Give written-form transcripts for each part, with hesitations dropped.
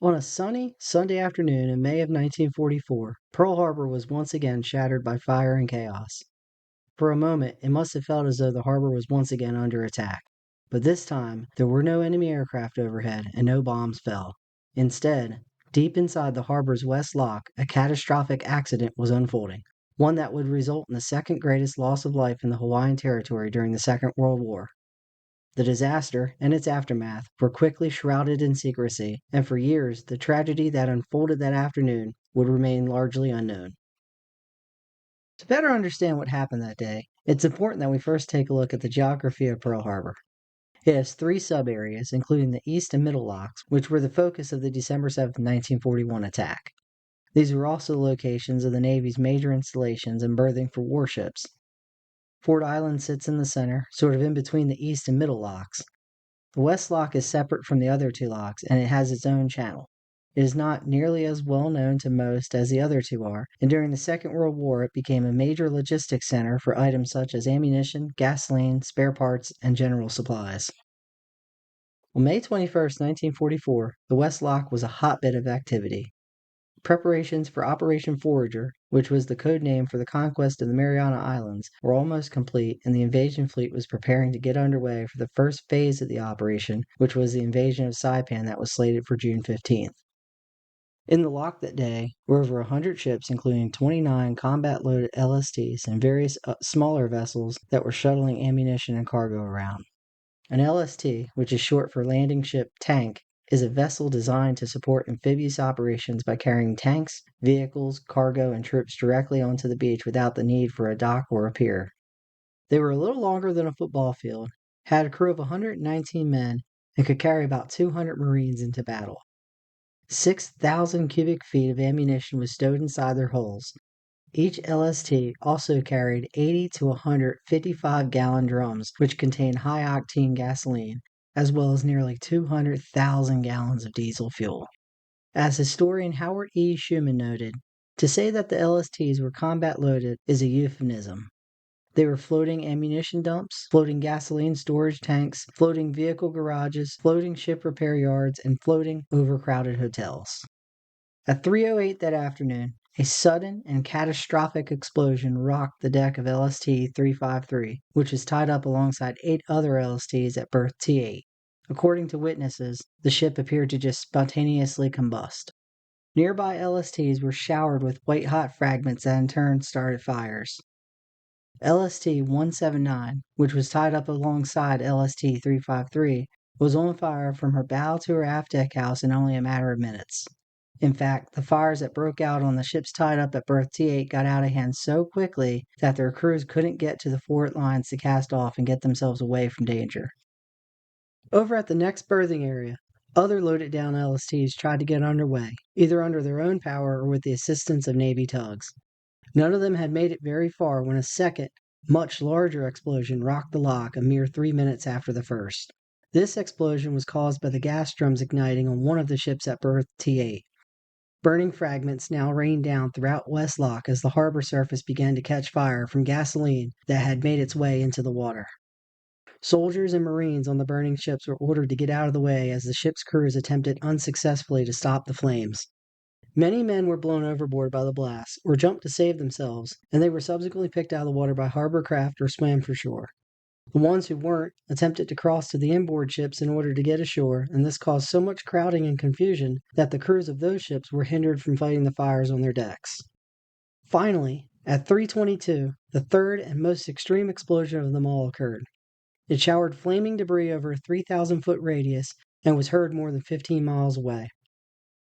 On a sunny Sunday afternoon in May of 1944, Pearl Harbor was once again shattered by fire and chaos. For a moment, it must have felt as though the harbor was once again under attack. But this time, there were no enemy aircraft overhead and no bombs fell. Instead, deep inside the harbor's west lock, a catastrophic accident was unfolding, one that would result in the second greatest loss of life in the Hawaiian Territory during the Second World War. The disaster and its aftermath were quickly shrouded in secrecy, and for years, the tragedy that unfolded that afternoon would remain largely unknown. To better understand what happened that day, it's important that we first take a look at the geography of Pearl Harbor. It has three sub-areas, including the East and Middle Locks, which were the focus of the December 7, 1941 attack. These were also locations of the Navy's major installations and berthing for warships. Ford Island sits in the center, sort of in between the East and Middle Locks. The West Lock is separate from the other two locks, and it has its own channel. It is not nearly as well known to most as the other two are, and during the Second World War it became a major logistics center for items such as ammunition, gasoline, spare parts, and general supplies. On May 21, 1944, the West Lock was a hotbed of activity. Preparations for Operation Forager, which was the code name for the conquest of the Mariana Islands, were almost complete, and the invasion fleet was preparing to get underway for the first phase of the operation, which was the invasion of Saipan that was slated for June 15th. In the lock that day were over 100 ships, including 29 combat-loaded LSTs and various smaller vessels that were shuttling ammunition and cargo around. An LST, which is short for Landing Ship Tank, is a vessel designed to support amphibious operations by carrying tanks, vehicles, cargo, and troops directly onto the beach without the need for a dock or a pier. They were a little longer than a football field, had a crew of 119 men, and could carry about 200 Marines into battle. 6,000 cubic feet of ammunition was stowed inside their hulls. Each LST also carried 80 to 100 55-gallon drums, which contained high-octane gasoline, as well as nearly 200,000 gallons of diesel fuel. As historian Howard E. Schuman noted, to say that the LSTs were combat-loaded is a euphemism. They were floating ammunition dumps, floating gasoline storage tanks, floating vehicle garages, floating ship repair yards, and floating overcrowded hotels. At 3:08 that afternoon, a sudden and catastrophic explosion rocked the deck of LST-353, which was tied up alongside 8 other LSTs at berth T8. According to witnesses, the ship appeared to just spontaneously combust. Nearby LSTs were showered with white-hot fragments that in turn started fires. LST-179, which was tied up alongside LST-353, was on fire from her bow to her aft deckhouse in only a matter of minutes. In fact, the fires that broke out on the ships tied up at berth T8 got out of hand so quickly that their crews couldn't get to the forward lines to cast off and get themselves away from danger. Over at the next berthing area, other loaded-down LSTs tried to get underway, either under their own power or with the assistance of Navy tugs. None of them had made it very far when a second, much larger explosion rocked the lock a mere 3 minutes after the first. This explosion was caused by the gas drums igniting on one of the ships at berth T8. Burning fragments now rained down throughout West Lock as the harbor surface began to catch fire from gasoline that had made its way into the water. Soldiers and Marines on the burning ships were ordered to get out of the way as the ship's crews attempted unsuccessfully to stop the flames. Many men were blown overboard by the blast or jumped to save themselves, and they were subsequently picked out of the water by harbor craft or swam for shore. The ones who weren't attempted to cross to the inboard ships in order to get ashore, and this caused so much crowding and confusion that the crews of those ships were hindered from fighting the fires on their decks. Finally, at 3:22, the third and most extreme explosion of them all occurred. It showered flaming debris over a 3,000-foot radius and was heard more than 15 miles away.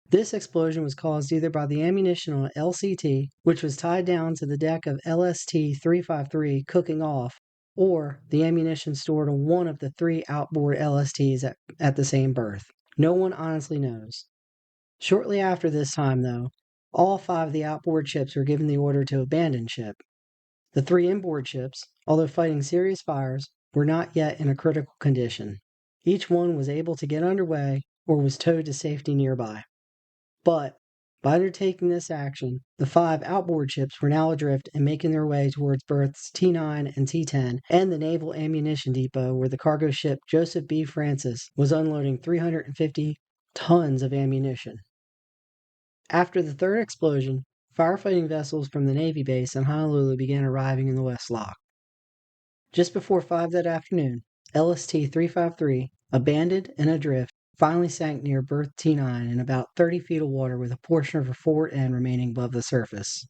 This explosion was caused either by the ammunition on LCT, which was tied down to the deck of LST-353 cooking off, or the ammunition stored on one of the 3 outboard LSTs at the same berth. No one honestly knows. Shortly after this time, though, all 5 of the outboard ships were given the order to abandon ship. The 3 inboard ships, although fighting serious fires, were not yet in a critical condition. Each one was able to get underway or was towed to safety nearby. But by undertaking this action, the 5 outboard ships were now adrift and making their way towards berths T9 and T10 and the Naval Ammunition Depot where the cargo ship Joseph B. Francis was unloading 350 tons of ammunition. After the third explosion, firefighting vessels from the Navy base in Honolulu began arriving in the West Loch. Just before 5 that afternoon, LST-353, abandoned and adrift, finally sank near berth T9 in about 30 feet of water with a portion of her forward end remaining above the surface.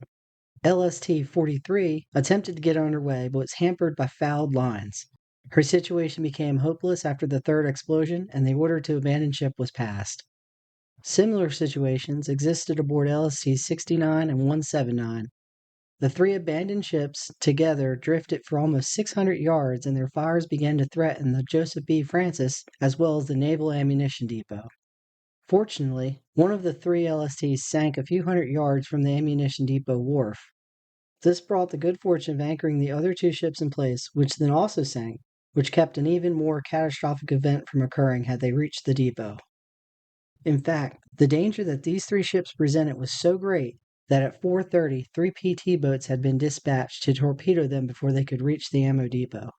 LST-43 attempted to get underway but was hampered by fouled lines. Her situation became hopeless after the third explosion, and the order to abandon ship was passed. Similar situations existed aboard LST-69 and 179. The three abandoned ships together drifted for almost 600 yards, and their fires began to threaten the Joseph B. Francis as well as the Naval Ammunition Depot. Fortunately, one of the three LSTs sank a few hundred yards from the Ammunition Depot wharf. This brought the good fortune of anchoring the other two ships in place, which then also sank, which kept an even more catastrophic event from occurring had they reached the depot. In fact, the danger that these three ships presented was so great that at 4:30, 3 PT boats had been dispatched to torpedo them before they could reach the ammo depot.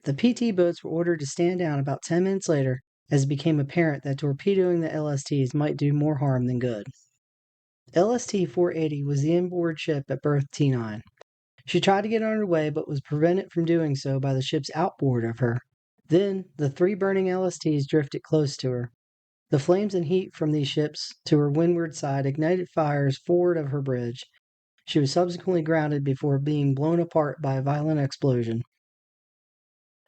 The PT boats were ordered to stand down about 10 minutes later, as it became apparent that torpedoing the LSTs might do more harm than good. LST-480 was the inboard ship at berth T9. She tried to get under way but was prevented from doing so by the ships outboard of her. Then, the three burning LSTs drifted close to her. The flames and heat from these ships to her windward side ignited fires forward of her bridge. She was subsequently grounded before being blown apart by a violent explosion.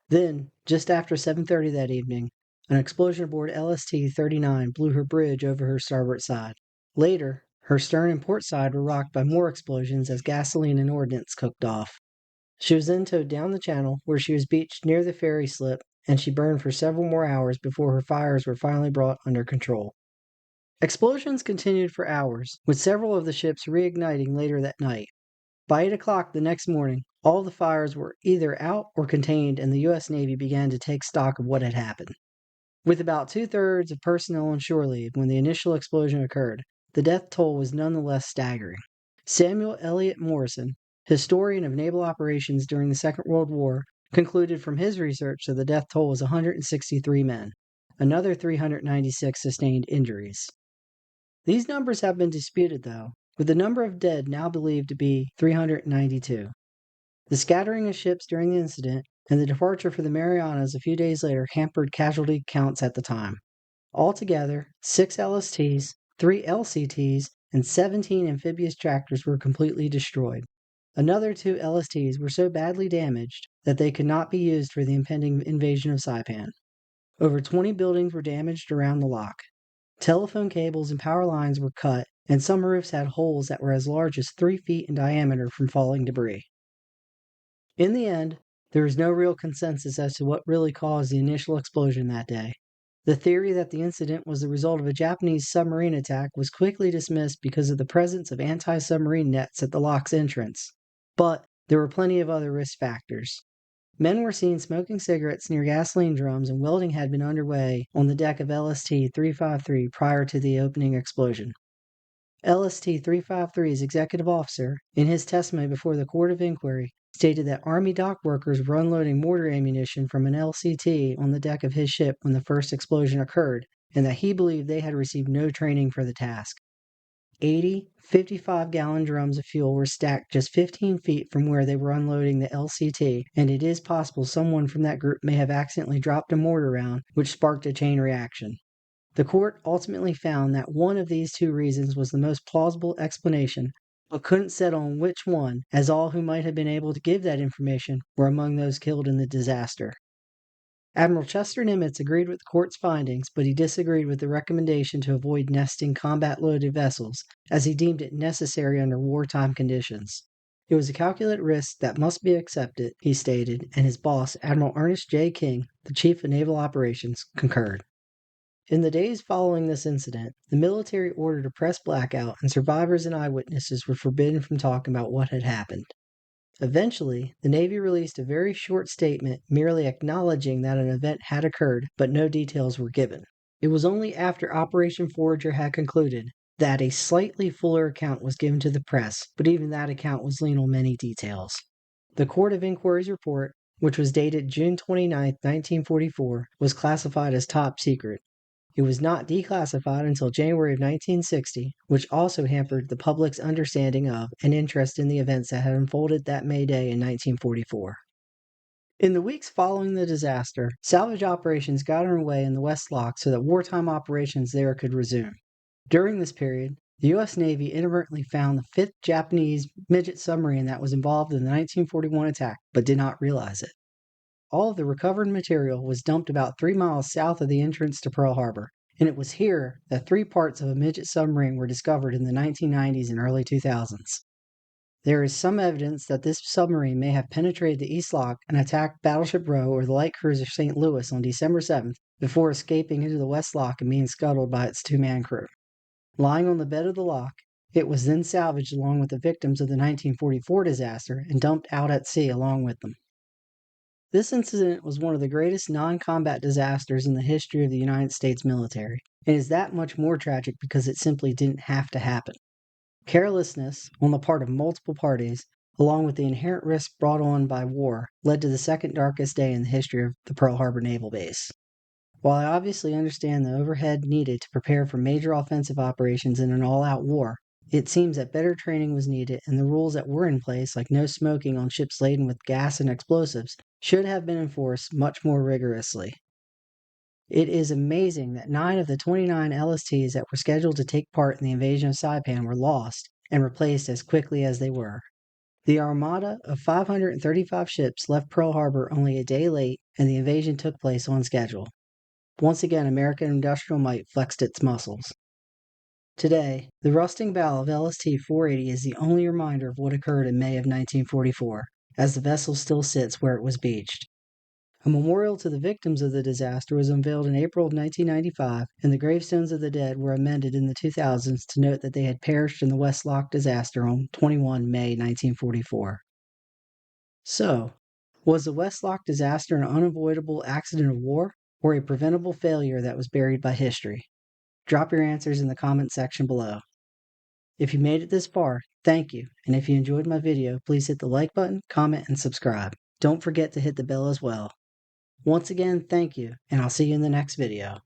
Then, just after 7:30 that evening, an explosion aboard LST-39 blew her bridge over her starboard side. Later, her stern and port side were rocked by more explosions as gasoline and ordnance cooked off. She was then towed down the channel, where she was beached near the ferry slip, and she burned for several more hours before her fires were finally brought under control. Explosions continued for hours, with several of the ships reigniting later that night. By 8 o'clock the next morning, all the fires were either out or contained, and the U.S. Navy began to take stock of what had happened. With about 2/3 of personnel on shore leave when the initial explosion occurred, the death toll was nonetheless staggering. Samuel Eliot Morrison, historian of naval operations during the Second World War, concluded from his research that the death toll was 163 men. Another 396 sustained injuries. These numbers have been disputed, though, with the number of dead now believed to be 392. The scattering of ships during the incident and the departure for the Marianas a few days later hampered casualty counts at the time. Altogether, 6 LSTs, 3 LCTs, and 17 amphibious tractors were completely destroyed. Another 2 LSTs were so badly damaged that they could not be used for the impending invasion of Saipan. Over 20 buildings were damaged around the loch. Telephone cables and power lines were cut, and some roofs had holes that were as large as 3 feet in diameter from falling debris. In the end, there is no real consensus as to what really caused the initial explosion that day. The theory that the incident was the result of a Japanese submarine attack was quickly dismissed because of the presence of anti-submarine nets at the loch's entrance. But there were plenty of other risk factors. Men were seen smoking cigarettes near gasoline drums, and welding had been underway on the deck of LST-353 prior to the opening explosion. LST-353's executive officer, in his testimony before the Court of Inquiry, stated that Army dock workers were unloading mortar ammunition from an LCT on the deck of his ship when the first explosion occurred, and that he believed they had received no training for the task. 80 55-gallon drums of fuel were stacked just 15 feet from where they were unloading the LCT, and it is possible someone from that group may have accidentally dropped a mortar round, which sparked a chain reaction. The court ultimately found that one of these two reasons was the most plausible explanation, but couldn't settle on which one, as all who might have been able to give that information were among those killed in the disaster. Admiral Chester Nimitz agreed with the court's findings, but he disagreed with the recommendation to avoid nesting combat-loaded vessels, as he deemed it necessary under wartime conditions. It was a calculated risk that must be accepted, he stated, and his boss, Admiral Ernest J. King, the Chief of Naval Operations, concurred. In the days following this incident, the military ordered a press blackout, and survivors and eyewitnesses were forbidden from talking about what had happened. Eventually, the Navy released a very short statement merely acknowledging that an event had occurred, but no details were given. It was only after Operation Forager had concluded that a slightly fuller account was given to the press, but even that account was lean on many details. The Court of Inquiry's report, which was dated June 29, 1944, was classified as top secret. It was not declassified until January of 1960, which also hampered the public's understanding of and interest in the events that had unfolded that May Day in 1944. In the weeks following the disaster, salvage operations got underway in the West Loch so that wartime operations there could resume. During this period, the U.S. Navy inadvertently found the 5th Japanese midget submarine that was involved in the 1941 attack, but did not realize it. All of the recovered material was dumped about 3 miles south of the entrance to Pearl Harbor, and it was here that 3 parts of a midget submarine were discovered in the 1990s and early 2000s. There is some evidence that this submarine may have penetrated the East Loch and attacked Battleship Roe or the light cruiser St. Louis on December 7th before escaping into the West Loch and being scuttled by its 2-man crew. Lying on the bed of the loch, it was then salvaged along with the victims of the 1944 disaster and dumped out at sea along with them. This incident was one of the greatest non-combat disasters in the history of the United States military, and is that much more tragic because it simply didn't have to happen. Carelessness on the part of multiple parties, along with the inherent risk brought on by war, led to the second darkest day in the history of the Pearl Harbor Naval Base. While I obviously understand the overhead needed to prepare for major offensive operations in an all-out war, it seems that better training was needed, and the rules that were in place, like no smoking on ships laden with gas and explosives, should have been enforced much more rigorously. It is amazing that 9 of the 29 LSTs that were scheduled to take part in the invasion of Saipan were lost and replaced as quickly as they were. The armada of 535 ships left Pearl Harbor only a day late, and the invasion took place on schedule. Once again, American industrial might flexed its muscles. Today, the rusting bow of LST-480 is the only reminder of what occurred in May of 1944, as the vessel still sits where it was beached. A memorial to the victims of the disaster was unveiled in April of 1995, and the gravestones of the dead were amended in the 2000s to note that they had perished in the West Loch disaster on 21 May 1944. So, was the West Loch disaster an unavoidable accident of war, or a preventable failure that was buried by history? Drop your answers in the comment section below. If you made it this far, thank you, and if you enjoyed my video, please hit the like button, comment, and subscribe. Don't forget to hit the bell as well. Once again, thank you, and I'll see you in the next video.